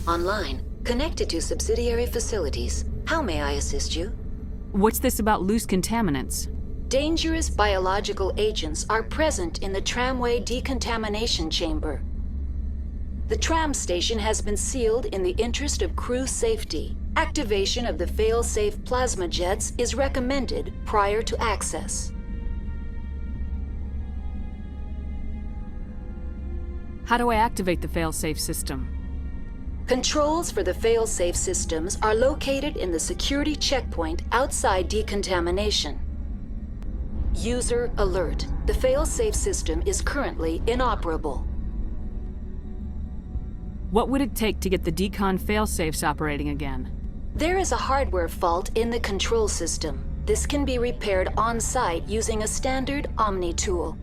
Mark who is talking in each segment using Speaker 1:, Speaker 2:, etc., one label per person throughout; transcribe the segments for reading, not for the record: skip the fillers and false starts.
Speaker 1: Online, connected to subsidiary facilities. How may I assist you?
Speaker 2: What's this about loose contaminants?
Speaker 1: Dangerous biological agents are present in the tramway decontamination chamber. The tram station has been sealed in the interest of crew safety. Activation of the fail-safe plasma jets is recommended prior to access.
Speaker 2: How do I activate the fail-safe system?
Speaker 1: Controls for the fail-safe systems are located in the security checkpoint outside decontamination. User alert. The fail-safe system is currently inoperable.
Speaker 2: What would it take to get the decon fail-safes operating again?
Speaker 1: There is a hardware fault in the control system. This can be repaired on-site using a standard Omni tool.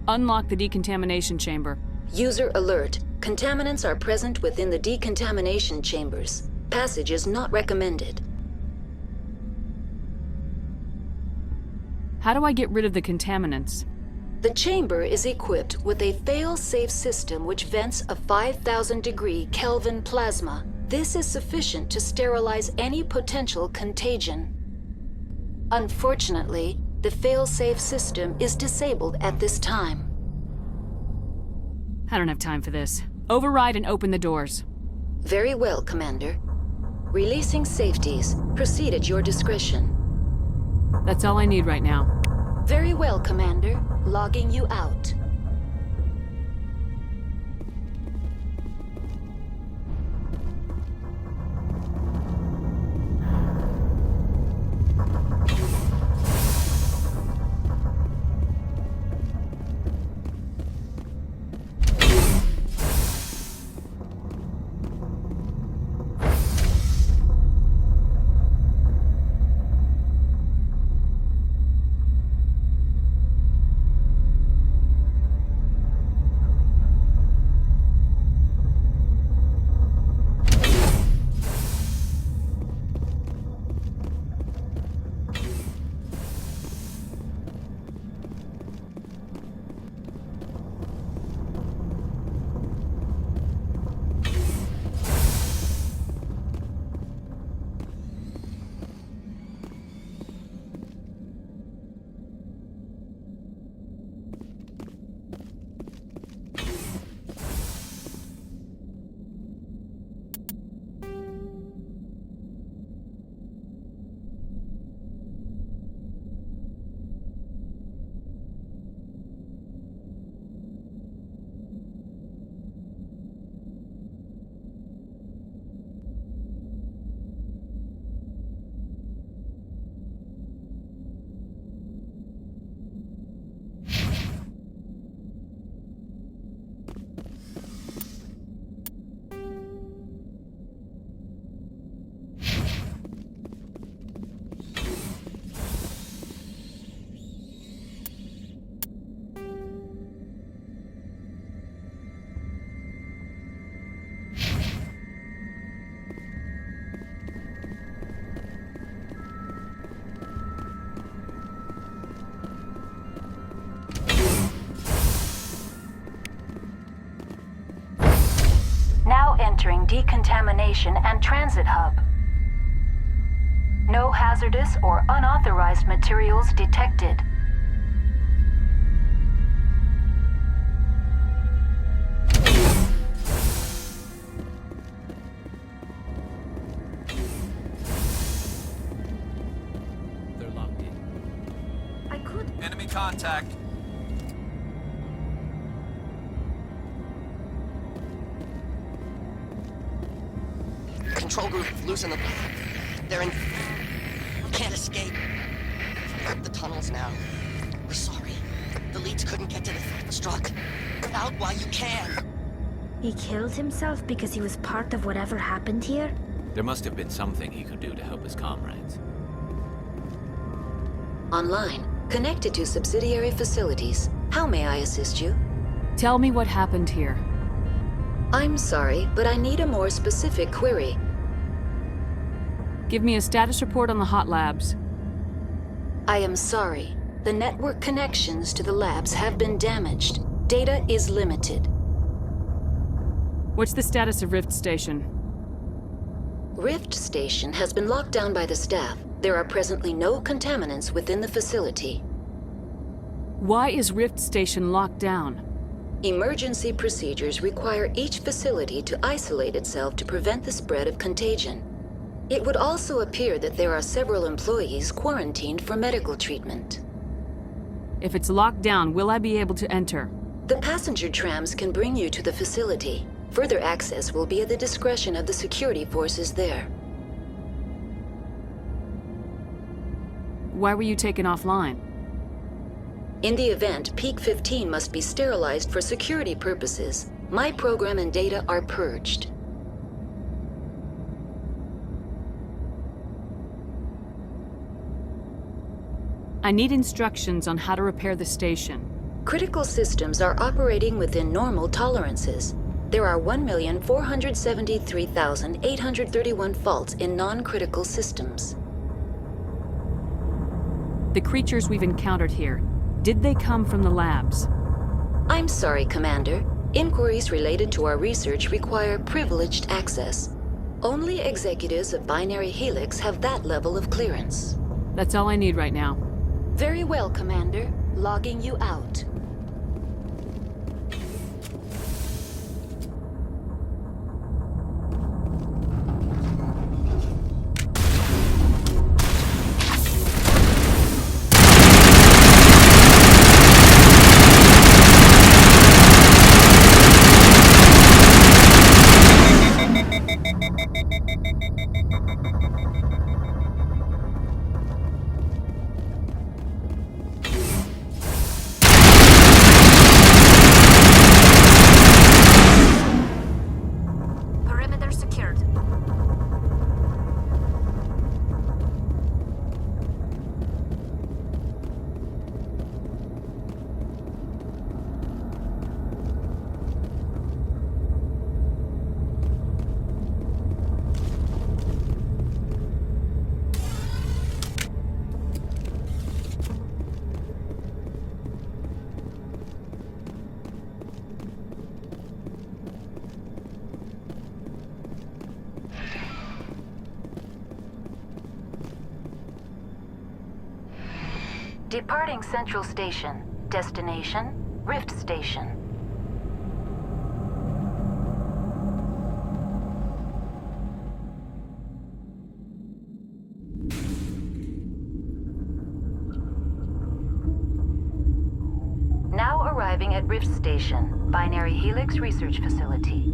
Speaker 2: Unlock the decontamination chamber.
Speaker 1: User alert. Contaminants are present within the decontamination chambers. Passage is not recommended.
Speaker 2: How do I get rid of the contaminants?
Speaker 1: The chamber is equipped with a fail-safe system which vents a 5,000-degree Kelvin plasma. This is sufficient to sterilize any potential contagion. Unfortunately, the fail-safe system is disabled at this time.
Speaker 2: I don't have time for this. Override and open the doors.
Speaker 1: Very well, Commander. Releasing safeties. Proceed at your discretion.
Speaker 2: That's all I need right now.
Speaker 1: Very well, Commander. Logging you out. Entering decontamination and transit hub. No hazardous or unauthorized materials detected.
Speaker 3: They're locked in. Enemy contact.
Speaker 4: Control group, losing them. They're in... Can't escape. Rip the tunnels now. We're sorry. The leads couldn't get to the struck. Get out while you can.
Speaker 5: He killed himself because he was part of whatever happened here?
Speaker 3: There must have been something he could do to help his comrades.
Speaker 1: Online, connected to subsidiary facilities. How may I assist you?
Speaker 2: Tell me what happened here.
Speaker 1: I'm sorry, but I need a more specific query.
Speaker 2: Give me a status report on the hot labs.
Speaker 1: I am sorry. The network connections to the labs have been damaged. Data is limited.
Speaker 2: What's the status of Rift Station?
Speaker 1: Rift Station has been locked down by the staff. There are presently no contaminants within the facility.
Speaker 2: Why is Rift Station locked down?
Speaker 1: Emergency procedures require each facility to isolate itself to prevent the spread of contagion. It would also appear that there are several employees quarantined for medical treatment.
Speaker 2: If it's locked down, will I be able to enter?
Speaker 1: The passenger trams can bring you to the facility. Further access will be at the discretion of the security forces there.
Speaker 2: Why were you taken offline?
Speaker 1: In the event, Peak 15 must be sterilized for security purposes. My program and data are purged.
Speaker 2: I need instructions on how to repair the station.
Speaker 1: Critical systems are operating within normal tolerances. There are 1,473,831 faults in non-critical systems.
Speaker 2: The creatures we've encountered here, did they come from the labs?
Speaker 1: I'm sorry, Commander. Inquiries related to our research require privileged access. Only executives of Binary Helix have that level of clearance.
Speaker 2: That's all I need right now.
Speaker 1: Very well, Commander. Logging you out.
Speaker 5: Perimeter secured.
Speaker 1: Departing Central Station. Destination, Rift Station. Now arriving at Rift Station, Binary Helix Research Facility.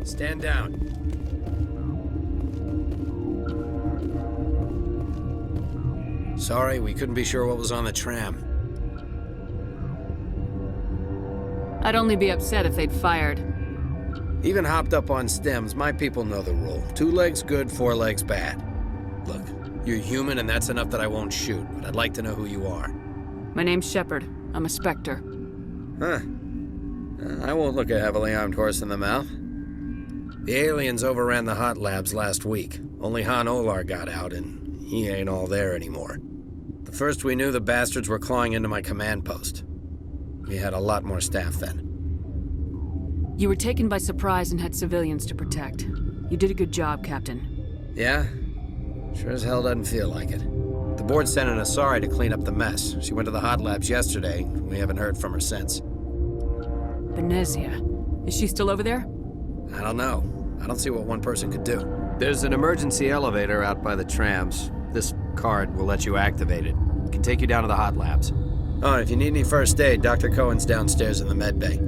Speaker 3: Stand down. Sorry, we couldn't be sure what was on the tram.
Speaker 2: I'd only be upset if they'd fired.
Speaker 3: Even hopped up on stems, my people know the rule. 2 legs good, 4 legs bad. Look, you're human and that's enough that I won't shoot, but I'd like to know who you are.
Speaker 2: My name's Shepard. I'm a Spectre.
Speaker 3: Huh. I won't look a heavily armed horse in the mouth. The aliens overran the hot labs last week. Only Han Olar got out, and he ain't all there anymore. The first we knew, the bastards were clawing into my command post. We had a lot more staff then.
Speaker 2: You were taken by surprise and had civilians to protect. You did a good job, Captain.
Speaker 3: Yeah? Sure as hell doesn't feel like it. The board sent an Asari to clean up the mess. She went to the hot labs yesterday. We haven't heard from her since.
Speaker 2: Benezia. Is she still over there?
Speaker 3: I don't know. I don't see what one person could do.
Speaker 6: There's an emergency elevator out by the trams. This card will let you activate it. It can take you down to the hot labs.
Speaker 3: Oh, and if you need any first aid, Dr. Cohen's downstairs in the med bay.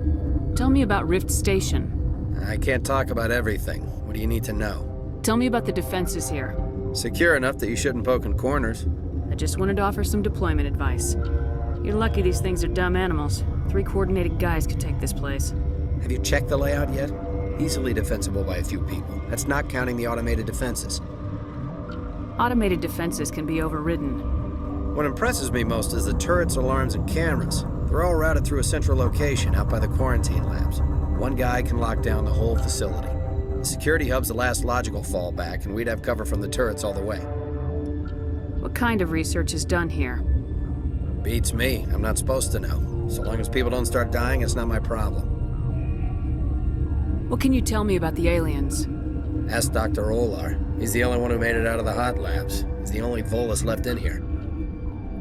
Speaker 2: Tell me about Rift Station.
Speaker 3: I can't talk about everything. What do you need to know?
Speaker 2: Tell me about the defenses here.
Speaker 3: Secure enough that you shouldn't poke in corners.
Speaker 2: I just wanted to offer some deployment advice. You're lucky these things are dumb animals. 3 coordinated guys could take this place.
Speaker 3: Have you checked the layout yet? Easily defensible by a few people. That's not counting the automated defenses.
Speaker 2: Automated defenses can be overridden.
Speaker 3: What impresses me most is the turrets, alarms, and cameras. They're all routed through a central location out by the quarantine labs. One guy can lock down the whole facility. The security hub's the last logical fallback, and we'd have cover from the turrets all the way.
Speaker 2: What kind of research is done here?
Speaker 3: Beats me. I'm not supposed to know. So long as people don't start dying, it's not my problem.
Speaker 2: What can you tell me about the aliens?
Speaker 3: Ask Dr. Olar. He's the only one who made it out of the hot labs. He's the only Volus left in here.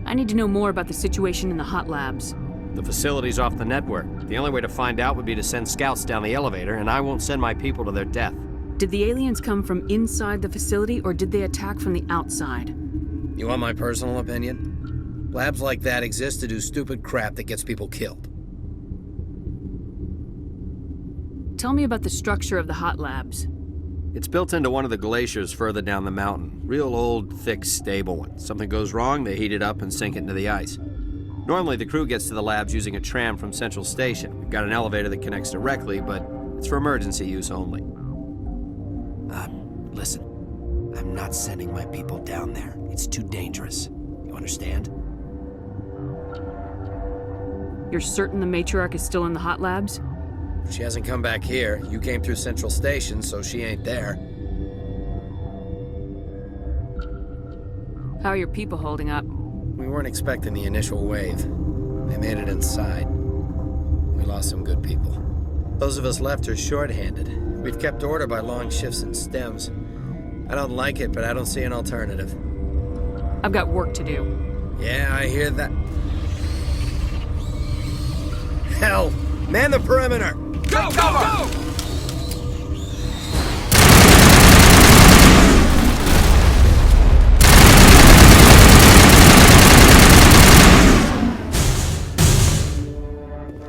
Speaker 2: I need to know more about the situation in the hot labs.
Speaker 6: The facility's off the network. The only way to find out would be to send scouts down the elevator, and I won't send my people to their death.
Speaker 2: Did the aliens come from inside the facility, or did they attack from the outside?
Speaker 3: You want my personal opinion? Labs like that exist to do stupid crap that gets people killed.
Speaker 2: Tell me about the structure of the hot labs.
Speaker 6: It's built into one of the glaciers further down the mountain. Real old, thick, stable one. Something goes wrong, they heat it up and sink it into the ice. Normally, the crew gets to the labs using a tram from Central Station. We've got an elevator that connects directly, but it's for emergency use only.
Speaker 7: Listen. I'm not sending my people down there. It's too dangerous. You understand?
Speaker 2: You're certain the Matriarch is still in the hot labs?
Speaker 3: She hasn't come back here. You came through Central Station, so she ain't there.
Speaker 2: How are your people holding up?
Speaker 3: We weren't expecting the initial wave. They made it inside. We lost some good people. Those of us left are short-handed. We've kept order by long shifts and stems. I don't like it, but I don't see an alternative.
Speaker 2: I've got work to do.
Speaker 3: Yeah, I hear that. Hell! Man the perimeter!
Speaker 7: Go, go, go!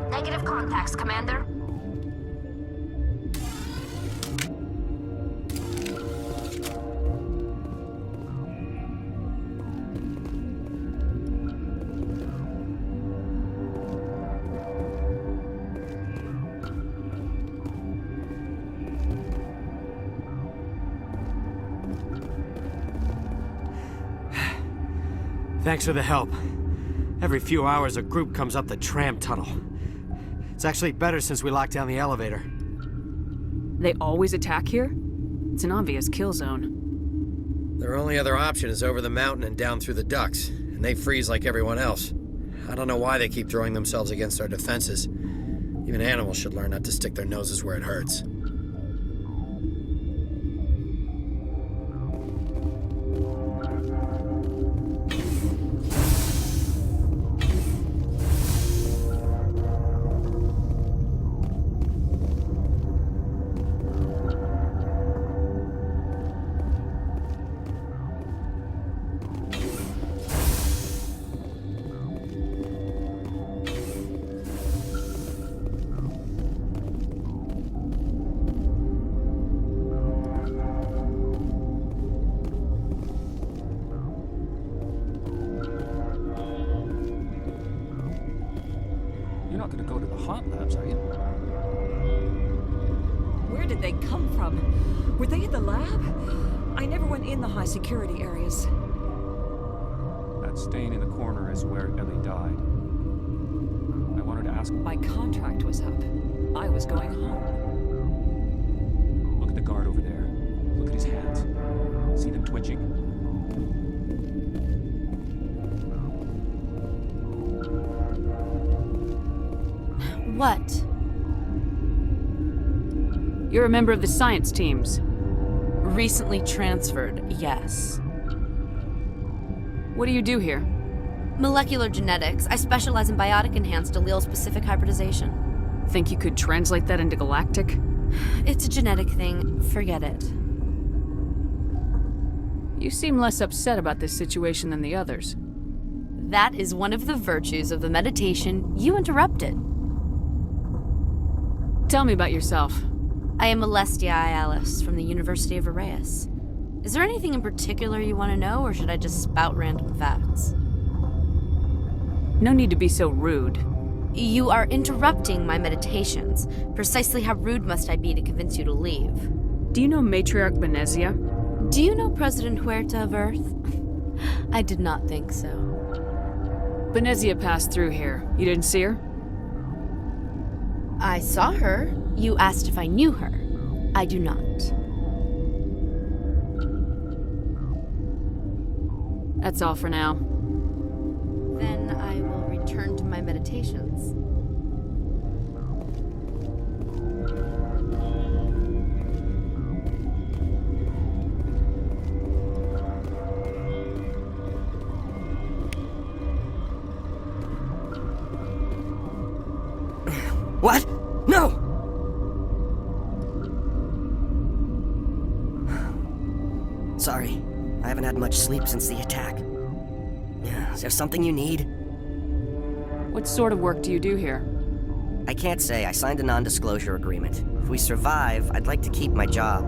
Speaker 5: Negative contacts, Commander.
Speaker 6: Thanks for the help. Every few hours, a group comes up the tram tunnel. It's actually better since we locked down the elevator.
Speaker 2: They always attack here? It's an obvious kill zone.
Speaker 3: Their only other option is over the mountain and down through the ducts, and they freeze like everyone else. I don't know why they keep throwing themselves against our defenses. Even animals should learn not to stick their noses where it hurts.
Speaker 8: You're not going to go to the hot labs, are you?
Speaker 9: Where did they come from? Were they in the lab? I never went in the high security areas.
Speaker 8: That stain in the corner is where Ellie died. I wanted to ask...
Speaker 9: My contract was up. I was going home.
Speaker 8: Look at the guard over there. Look at his hands. See them twitching?
Speaker 10: What?
Speaker 2: You're a member of the science teams.
Speaker 10: Recently transferred, yes.
Speaker 2: What do you do here?
Speaker 10: Molecular genetics. I specialize in biotic-enhanced allele-specific hybridization.
Speaker 2: Think you could translate that into galactic?
Speaker 10: It's a genetic thing. Forget it.
Speaker 2: You seem less upset about this situation than the others.
Speaker 10: That is one of the virtues of the meditation you interrupted.
Speaker 2: Tell me about yourself.
Speaker 10: I am Alestia Ialis from the University of Arraeus. Is there anything in particular you want to know, or should I just spout random facts?
Speaker 2: No need to be so rude.
Speaker 10: You are interrupting my meditations. Precisely how rude must I be to convince you to leave?
Speaker 2: Do you know Matriarch Benezia?
Speaker 10: Do you know President Huerta of Earth? I did not think so.
Speaker 2: Benezia passed through here. You didn't see her?
Speaker 10: I saw her. You asked if I knew her. I do not.
Speaker 2: That's all for now.
Speaker 10: Then I will return to my meditations.
Speaker 4: What? No! Sorry, I haven't had much sleep since the attack. Is there something you need?
Speaker 2: What sort of work do you do here?
Speaker 4: I can't say. I signed a non-disclosure agreement. If we survive, I'd like to keep my job.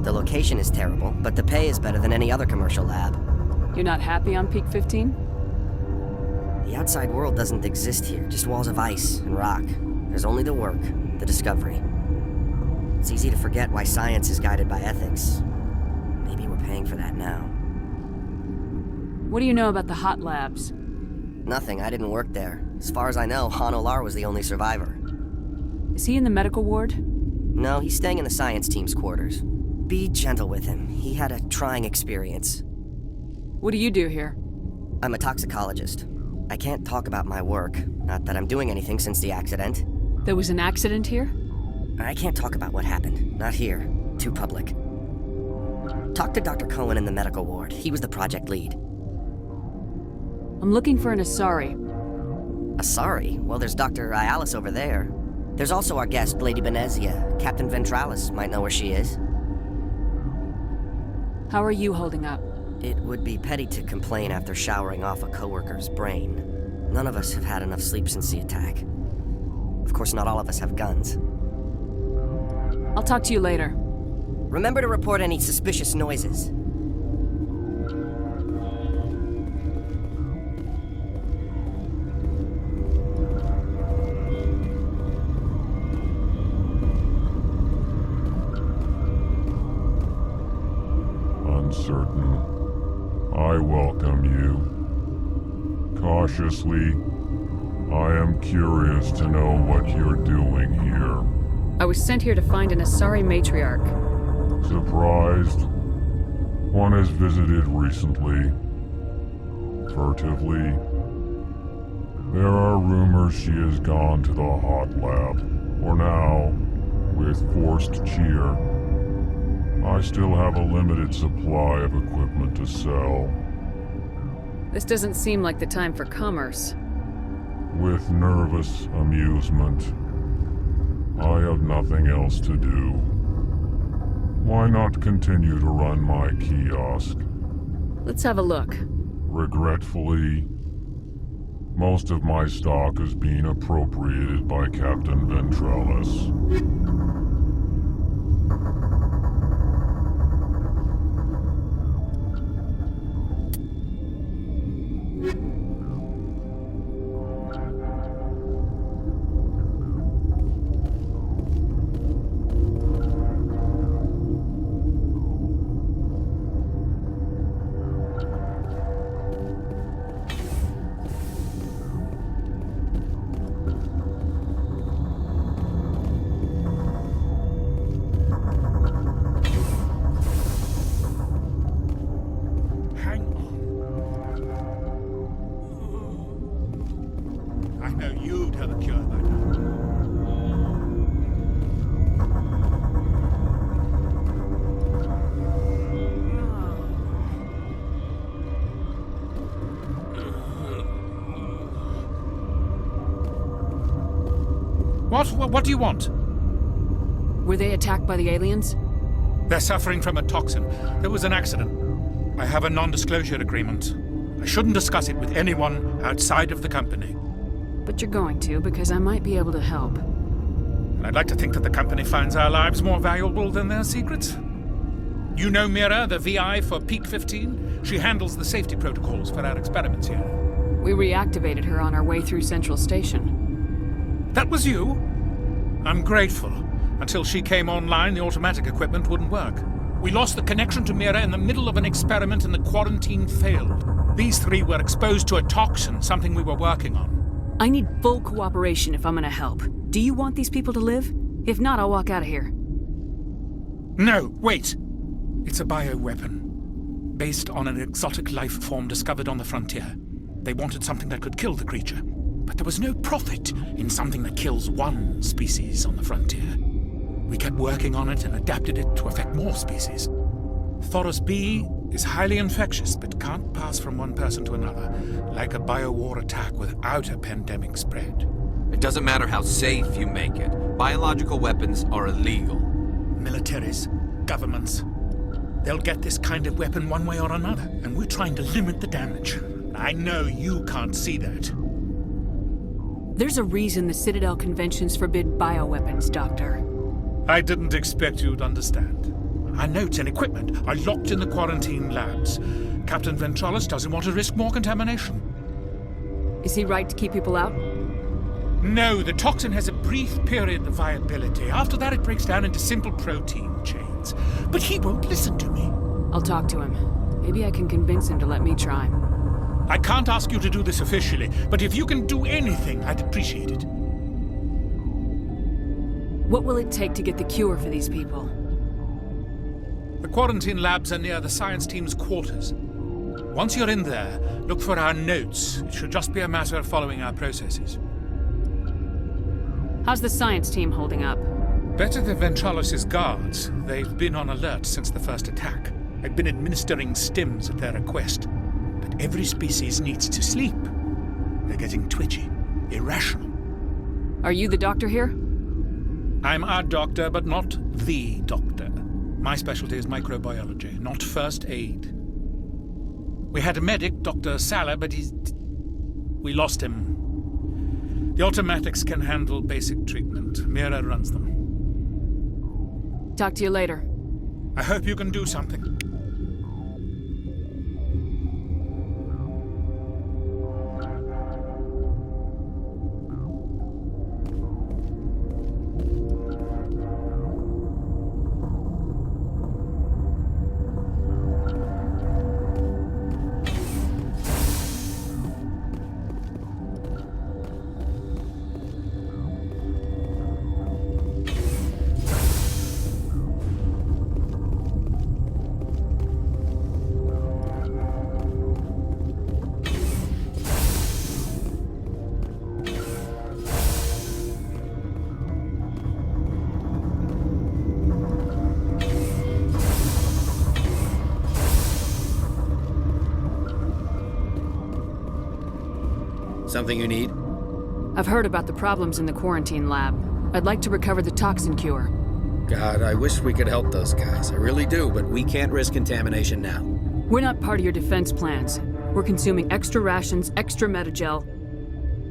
Speaker 4: The location is terrible, but the pay is better than any other commercial lab.
Speaker 2: You're not happy on Peak 15?
Speaker 4: The outside world doesn't exist here, just walls of ice and rock. There's only the work, the discovery. It's easy to forget why science is guided by ethics. Maybe we're paying for that now.
Speaker 2: What do you know about the hot labs?
Speaker 4: Nothing, I didn't work there. As far as I know, Han Olar was the only survivor.
Speaker 2: Is he in the medical ward?
Speaker 4: No, he's staying in the science team's quarters. Be gentle with him. He had a trying experience.
Speaker 2: What do you do here?
Speaker 4: I'm a toxicologist. I can't talk about my work. Not that I'm doing anything since the accident.
Speaker 2: There was an accident here?
Speaker 4: I can't talk about what happened. Not here. Too public. Talk to Dr. Cohen in the medical ward. He was the project lead.
Speaker 2: I'm looking for an Asari.
Speaker 4: Asari? Well, there's Dr. Ialis over there. There's also our guest, Lady Benezia. Captain Ventralis might know where she is.
Speaker 2: How are you holding up?
Speaker 4: It would be petty to complain after showering off a coworker's brain. None of us have had enough sleep since the attack. Of course, not all of us have guns.
Speaker 2: I'll talk to you later.
Speaker 4: Remember to report any suspicious noises.
Speaker 11: Uncertain. I welcome you. Cautiously, I am curious to know what you're doing here.
Speaker 2: I was sent here to find an Asari matriarch.
Speaker 11: Surprised? One has visited recently. Furtively. There are rumors she has gone to the hot lab. For now, with forced cheer. I still have a limited supply of equipment to sell.
Speaker 2: This doesn't seem like the time for commerce.
Speaker 11: With nervous amusement. I have nothing else to do. Why not continue to run my kiosk?
Speaker 2: Let's have a look.
Speaker 11: Regretfully, most of my stock is being appropriated by Captain Ventralis.
Speaker 12: What do you want?
Speaker 2: Were they attacked by the aliens?
Speaker 12: They're suffering from a toxin. There was an accident. I have a non-disclosure agreement. I shouldn't discuss it with anyone outside of the company.
Speaker 2: But you're going to, because I might be able to help.
Speaker 12: And I'd like to think that the company finds our lives more valuable than their secrets. You know Mira, the VI for Peak 15? She handles the safety protocols for our experiments here.
Speaker 2: We reactivated her on our way through Central Station.
Speaker 12: That was you? I'm grateful. Until she came online, the automatic equipment wouldn't work. We lost the connection to Mira in the middle of an experiment and the quarantine failed. These three were exposed to a toxin, something we were working on.
Speaker 2: I need full cooperation if I'm gonna help. Do you want these people to live? If not, I'll walk out of here.
Speaker 12: No, wait! It's a bioweapon, based on an exotic life form discovered on the frontier. They wanted something that could kill the creature, but there was no profit in something that kills one species on the frontier. We kept working on it and adapted it to affect more species. Thoros B is highly infectious, but can't pass from one person to another, like a biowar attack without a pandemic spread.
Speaker 6: It doesn't matter how safe you make it. Biological weapons are illegal.
Speaker 12: Militaries, governments, they'll get this kind of weapon one way or another, and we're trying to limit the damage. I know you can't see that.
Speaker 2: There's a reason the Citadel conventions forbid bioweapons, Doctor.
Speaker 12: I didn't expect you'd understand. Our notes and equipment are locked in the quarantine labs. Captain Ventralis doesn't want to risk more contamination.
Speaker 2: Is he right to keep people out?
Speaker 12: No, the toxin has a brief period of viability. After that, it breaks down into simple protein chains. But he won't listen to me.
Speaker 2: I'll talk to him. Maybe I can convince him to let me try.
Speaker 12: I can't ask you to do this officially, but if you can do anything, I'd appreciate it.
Speaker 2: What will it take to get the cure for these people?
Speaker 12: The quarantine labs are near the science team's quarters. Once you're in there, look for our notes. It should just be a matter of following our processes.
Speaker 2: How's the science team holding up?
Speaker 12: Better than Ventralis' guards. They've been on alert since the first attack. I've been administering stims at their request. But every species needs to sleep. They're getting twitchy, irrational.
Speaker 2: Are you the doctor here?
Speaker 12: I'm our doctor, but not the doctor. My specialty is microbiology, not first aid. We had a medic, Dr. Salah, but we lost him. The automatics can handle basic treatment. Mira runs them.
Speaker 2: Talk to you later.
Speaker 12: I hope you can do something.
Speaker 3: Something you need?
Speaker 2: I've heard about the problems in the quarantine lab. I'd like to recover the toxin cure.
Speaker 3: God, I wish we could help those guys. I really do, but we can't risk contamination now.
Speaker 2: We're not part of your defense plans. We're consuming extra rations, extra metagel.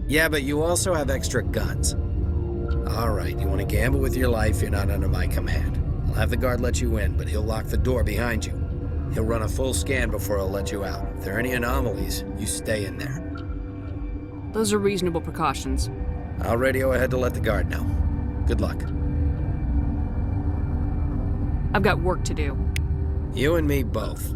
Speaker 3: Yeah, but you also have extra guns. All right, you want to gamble with your life, you're not under my command. I'll have the guard let you in, but he'll lock the door behind you. He'll run a full scan before he'll let you out. If there are any anomalies, you stay in there.
Speaker 2: Those are reasonable precautions.
Speaker 3: I'll radio ahead to let the guard know. Good luck.
Speaker 2: I've got work to do.
Speaker 3: You and me both.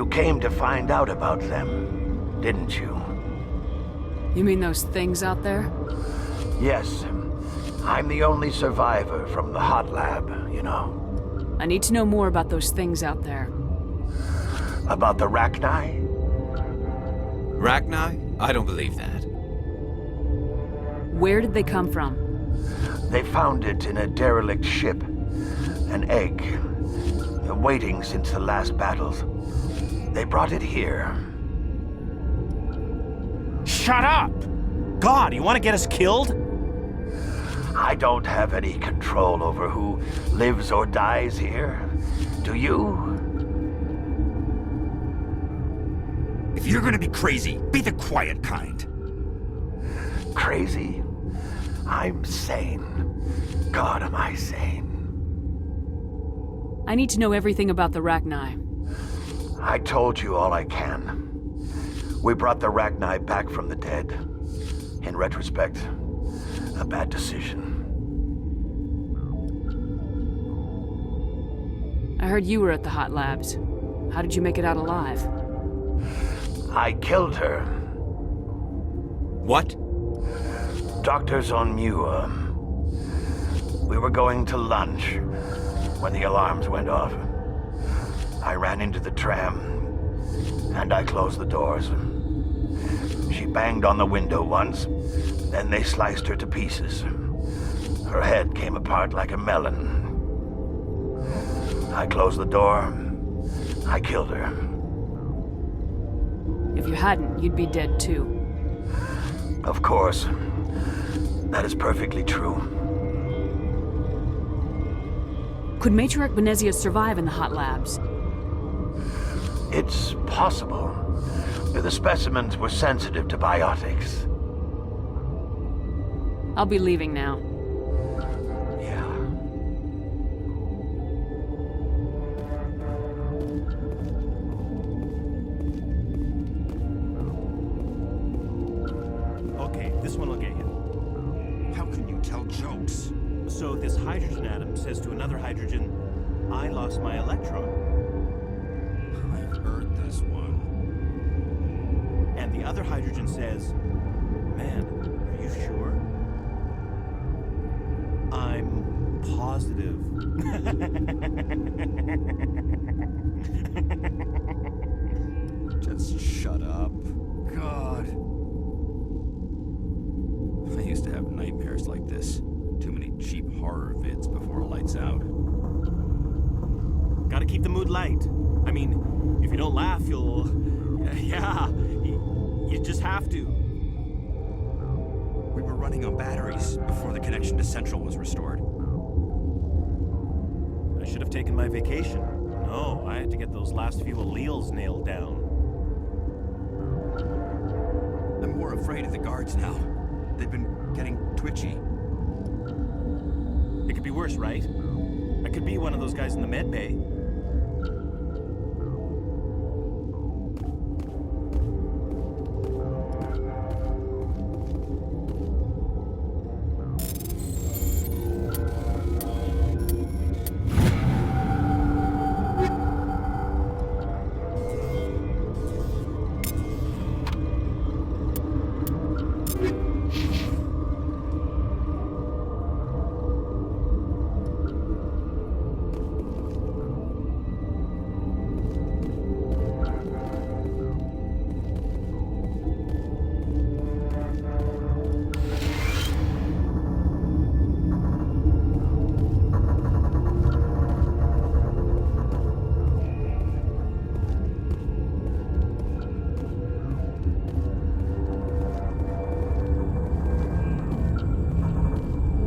Speaker 13: You came to find out about them, didn't you?
Speaker 2: You mean those things out there?
Speaker 13: Yes. I'm the only survivor from the hot lab, you know.
Speaker 2: I need to know more about those things out there.
Speaker 13: About the Rachni?
Speaker 7: Rachni? I don't believe that.
Speaker 2: Where did they come from?
Speaker 13: They found it in a derelict ship. An egg. Waiting since the last battles. They brought it here.
Speaker 14: Shut up! God, you want to get us killed?
Speaker 13: I don't have any control over who lives or dies here. Do you?
Speaker 14: If you're gonna be crazy, be the quiet kind.
Speaker 13: Crazy? I'm sane. God, am I sane.
Speaker 2: I need to know everything about the Rachni.
Speaker 13: I told you all I can. We brought the Rachni back from the dead. In retrospect, a bad decision.
Speaker 2: I heard you were at the hot labs. How did you make it out alive?
Speaker 13: I killed her.
Speaker 7: What?
Speaker 13: Doctors on Muir. We were going to lunch when the alarms went off. I ran into the tram, and I closed the doors. She banged on the window once, then they sliced her to pieces. Her head came apart like a melon. I closed the door. I killed her.
Speaker 2: If you hadn't, you'd be dead too.
Speaker 13: Of course. That is perfectly true.
Speaker 2: Could Matriarch Benezia survive in the hot labs?
Speaker 13: It's possible. The specimens were sensitive to biotics.
Speaker 2: I'll be leaving now.
Speaker 13: Yeah.
Speaker 14: Okay, this one will get you. How can you tell jokes? So this hydrogen atom says to another hydrogen, I lost my electron.
Speaker 7: I've heard this one.
Speaker 14: And the other hydrogen says, man, are you sure? I'm positive.
Speaker 7: Just shut up. God. I used to have nightmares like this. Too many cheap horror vids before lights out.
Speaker 14: Gotta keep the mood light. I mean, if you don't laugh, you'll... Yeah, you just have to.
Speaker 7: We were running on batteries before the connection to Central was restored.
Speaker 14: I should have taken my vacation. No, I had to get those last few alleles nailed down.
Speaker 7: I'm more afraid of the guards now. They've been getting twitchy.
Speaker 14: It could be worse, right? I could be one of those guys in the med bay.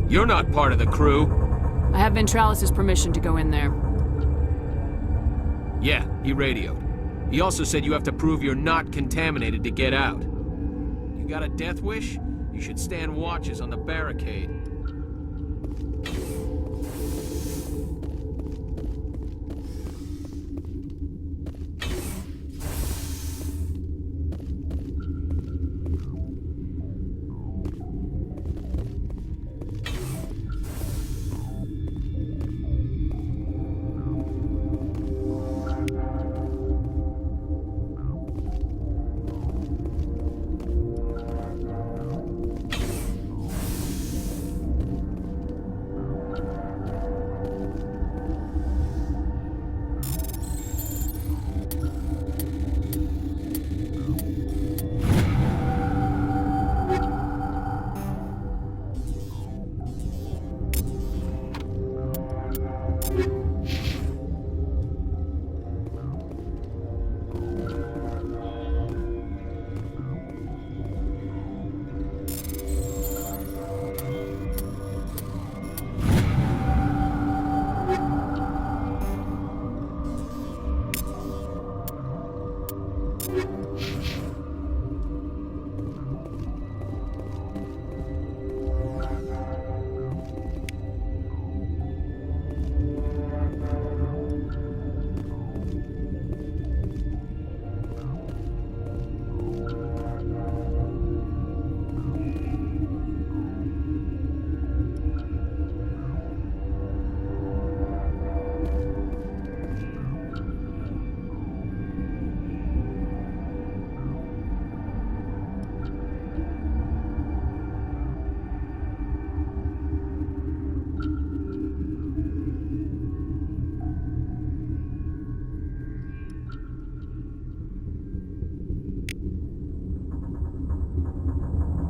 Speaker 3: You're not part of the crew.
Speaker 2: I have Ventralis' permission to go in there.
Speaker 3: Yeah, he radioed. He also said you have to prove you're not contaminated to get out. You got a death wish? You should stand watches on the barricade.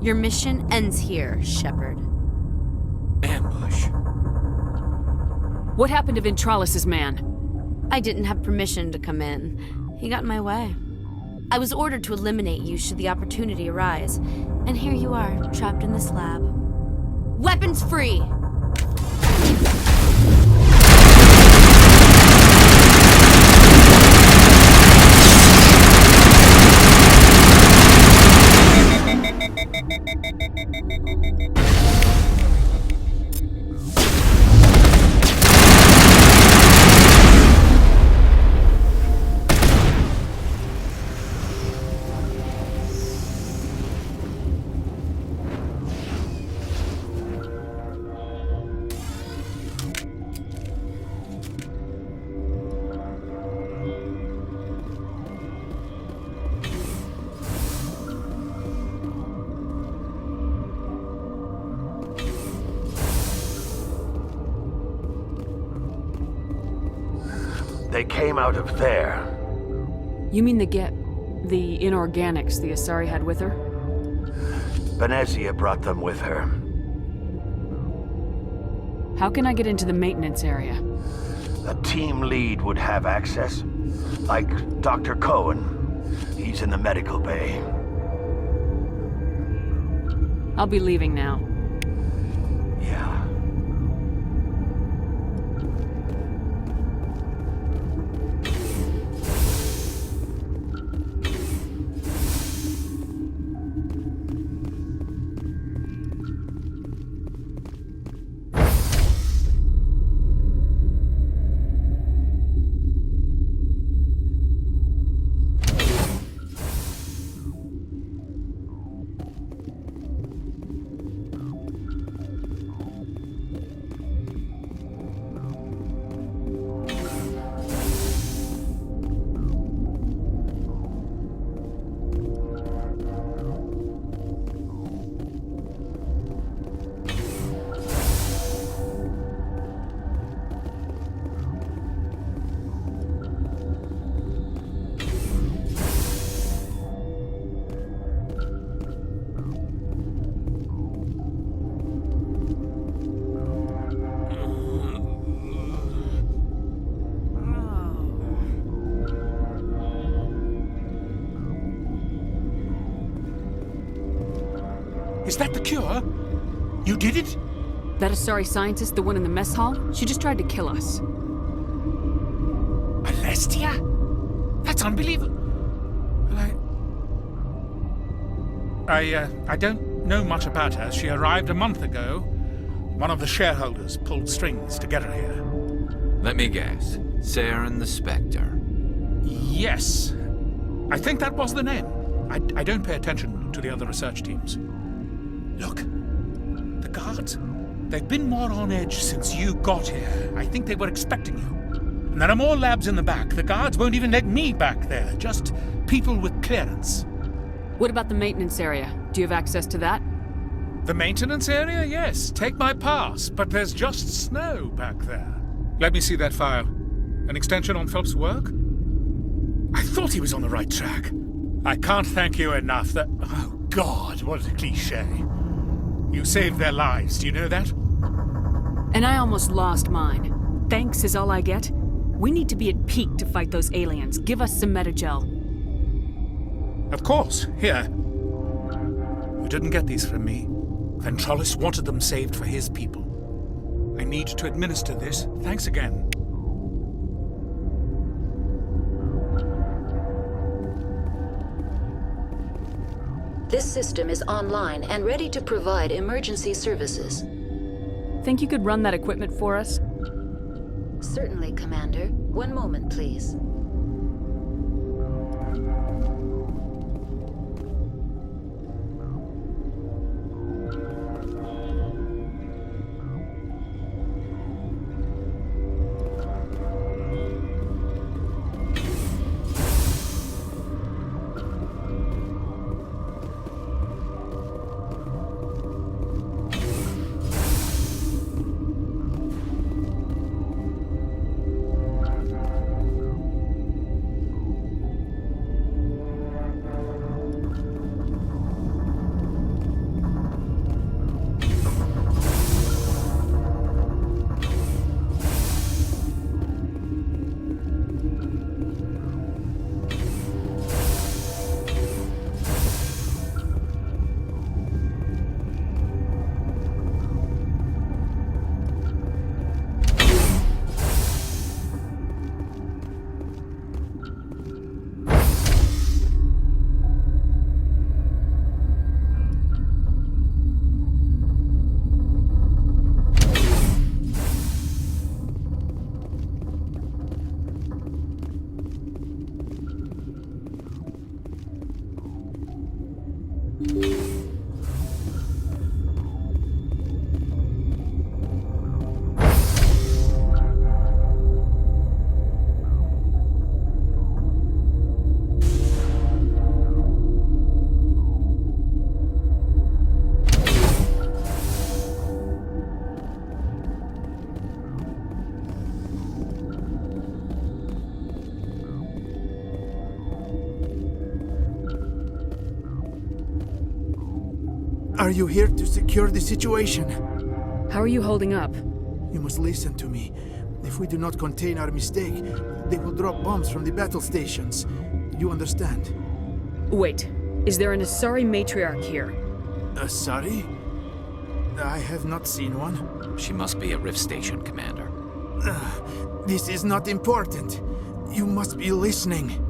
Speaker 10: Your mission ends here, Shepard.
Speaker 12: Ambush.
Speaker 2: What happened to Ventralis's man?
Speaker 10: I didn't have permission to come in. He got in my way. I was ordered to eliminate you should the opportunity arise. And here you are, trapped in this lab. Weapons free!
Speaker 13: They came out of there.
Speaker 2: You mean the inorganics the Asari had with her?
Speaker 13: Benezia brought them with her.
Speaker 2: How can I get into the maintenance area?
Speaker 13: A team lead would have access. Like Dr. Cohen. He's in the medical bay.
Speaker 2: I'll be leaving now.
Speaker 13: Yeah.
Speaker 12: Is that the cure? You did it?
Speaker 2: That Asari scientist, the one in the mess hall? She just tried to kill us.
Speaker 12: Benezia? That's unbelievable. I don't know much about her. She arrived a month ago. One of the shareholders pulled strings to get her here.
Speaker 15: Let me guess. Saren the Spectre.
Speaker 12: Yes. I think that was the name. I don't pay attention to the other research teams. Look, the guards, they've been more on edge since you got here. I think they were expecting you. And there are more labs in the back. The guards won't even let me back there, just people with clearance.
Speaker 2: What about the maintenance area? Do you have access to that?
Speaker 12: The maintenance area? Yes. Take my pass, but there's just snow back there. Let me see that file. An extension on Phelps' work? I thought he was on the right track. I can't thank you enough that... Oh, God, what a cliché. You saved their lives, do you know that?
Speaker 2: And I almost lost mine. Thanks is all I get? We need to be at peak to fight those aliens. Give us some Metagel.
Speaker 12: Of course. Here. You didn't get these from me. Ventralis wanted them saved for his people. I need to administer this. Thanks again.
Speaker 1: This system is online and ready to provide emergency services.
Speaker 2: Think you could run that equipment for us?
Speaker 1: Certainly, Commander. One moment, please.
Speaker 16: Are you here to secure the situation?
Speaker 2: How are you holding up?
Speaker 16: You must listen to me. If we do not contain our mistake, they will drop bombs from the battle stations. You understand?
Speaker 2: Wait, is there an Asari matriarch here?
Speaker 16: Asari? I have not seen one.
Speaker 15: She must be at Rift Station, Commander.
Speaker 16: This is not important. You must be listening.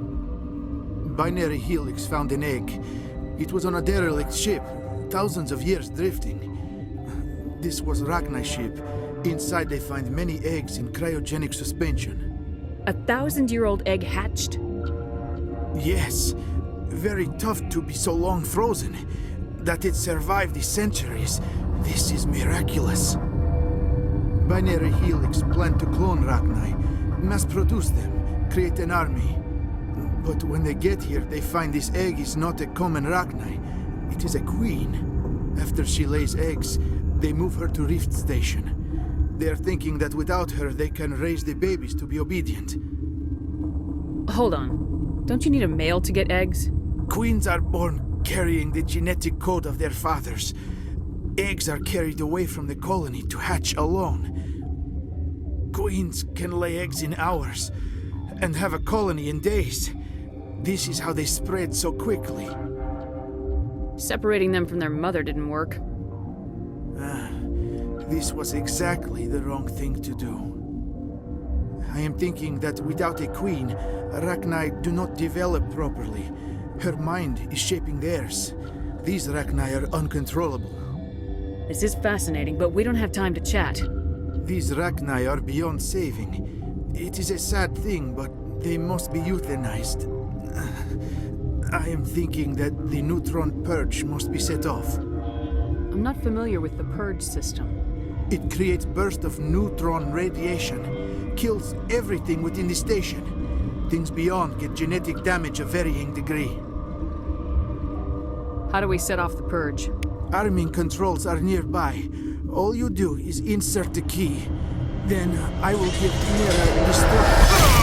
Speaker 16: Binary Helix found an egg. It was on a derelict ship, thousands of years drifting. This was Rachni's ship. Inside they find many eggs in cryogenic suspension.
Speaker 2: A 1,000-year-old egg hatched?
Speaker 16: Yes. Very tough to be so long frozen. That it survived the centuries. This is miraculous. Binary Helix planned to clone Rachni, mass produce them, create an army. But when they get here, they find this egg is not a common Rachni. It is a queen. After she lays eggs, they move her to Rift Station. They are thinking that without her, they can raise the babies to be obedient.
Speaker 2: Hold on. Don't you need a male to get eggs?
Speaker 16: Queens are born carrying the genetic code of their fathers. Eggs are carried away from the colony to hatch alone. Queens can lay eggs in hours and have a colony in days. This is how they spread so quickly.
Speaker 2: Separating them from their mother didn't work.
Speaker 16: This was exactly the wrong thing to do. I am thinking that without a queen, Rachni do not develop properly. Her mind is shaping theirs. These Rachni are uncontrollable.
Speaker 2: This is fascinating, but we don't have time to chat.
Speaker 16: These Rachni are beyond saving. It is a sad thing, but they must be euthanized. I am thinking that the neutron purge must be set off.
Speaker 2: I'm not familiar with the purge system.
Speaker 16: It creates bursts of neutron radiation, kills everything within the station. Things beyond get genetic damage of varying degree.
Speaker 2: How do we set off the purge?
Speaker 16: Arming controls are nearby. All you do is insert the key. Then I will give Mira destruct.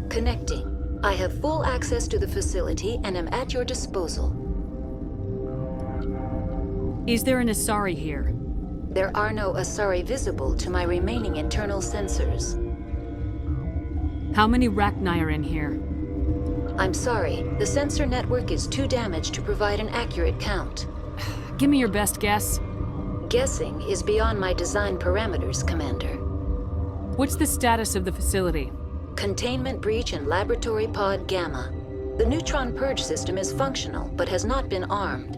Speaker 1: Connecting. I have full access to the facility and am at your disposal.
Speaker 2: Is there an Asari here?
Speaker 1: There are no Asari visible to my remaining internal sensors.
Speaker 2: How many Rachni are in here?
Speaker 1: I'm sorry, the sensor network is too damaged to provide an accurate count.
Speaker 2: Give me your best guess.
Speaker 1: Guessing is beyond my design parameters, Commander.
Speaker 2: What's the status of the facility?
Speaker 1: Containment breach in Laboratory Pod Gamma. The neutron purge system is functional, but has not been armed.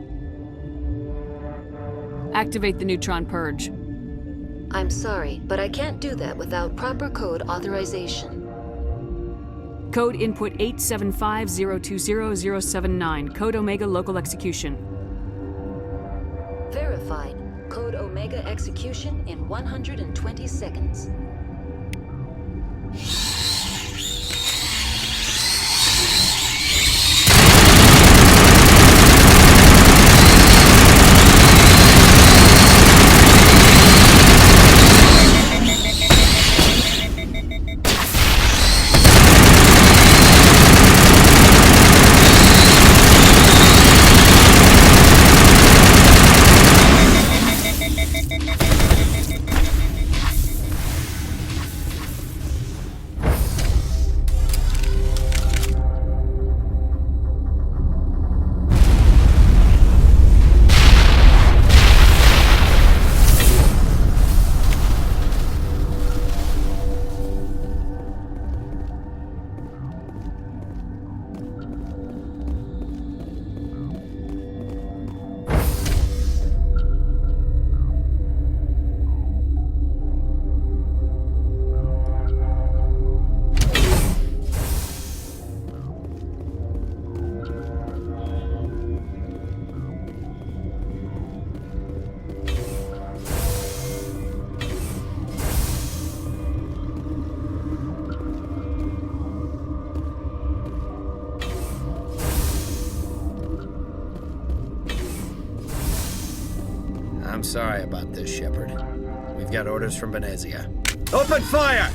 Speaker 2: Activate the neutron purge.
Speaker 1: I'm sorry, but I can't do that without proper code authorization.
Speaker 2: Code input 875020079. Code Omega local execution.
Speaker 1: Verified. Code Omega execution in 120 seconds.
Speaker 3: sorry about this, Shepard. We've got orders from Benezia. Open fire!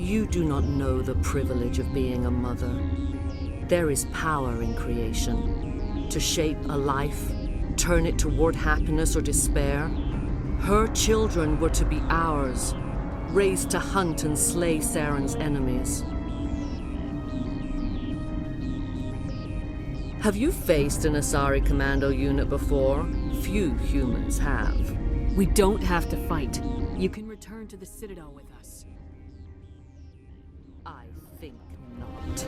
Speaker 17: You do not know the privilege of being a mother. There is power in creation. To shape a life, turn it toward happiness or despair. Her children were to be ours, raised to hunt and slay Saren's enemies. Have you faced an Asari commando unit before? Few humans have.
Speaker 2: We don't have to fight. You can return to the Citadel with us.
Speaker 17: I think not.